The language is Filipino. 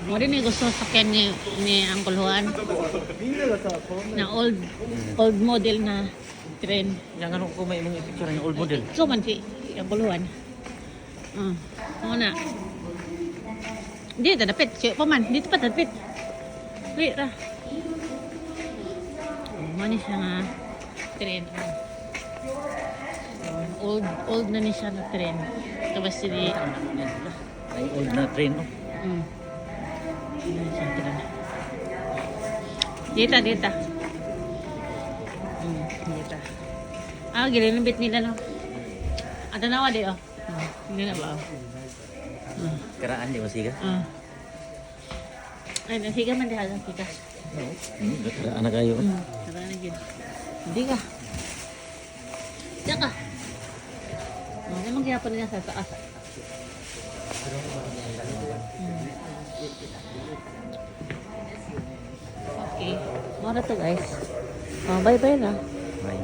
Mo din ni gusto sakyan ni Uncle Juan na old model na train. Yang ano ko may mga picture ng old model. So man si Uncle Juan. Ano na. Dito dapit, siya pa man, dito pa dapit. Lira. Mani siya nga train. Old na ni siya na train. Tapos si Ay old na train no. Dita. Dita. Gilinabit nila no. Ada nawa di oh. Hindi na ba? Karaan di masika. Ay, nasiga man diha lang kita. Anak kayo. Karaan na gid. Hindi ka. Diyan ka. Ano magyapon niya sa taas? Okay. Mara to guys. Bye-bye na. Bye.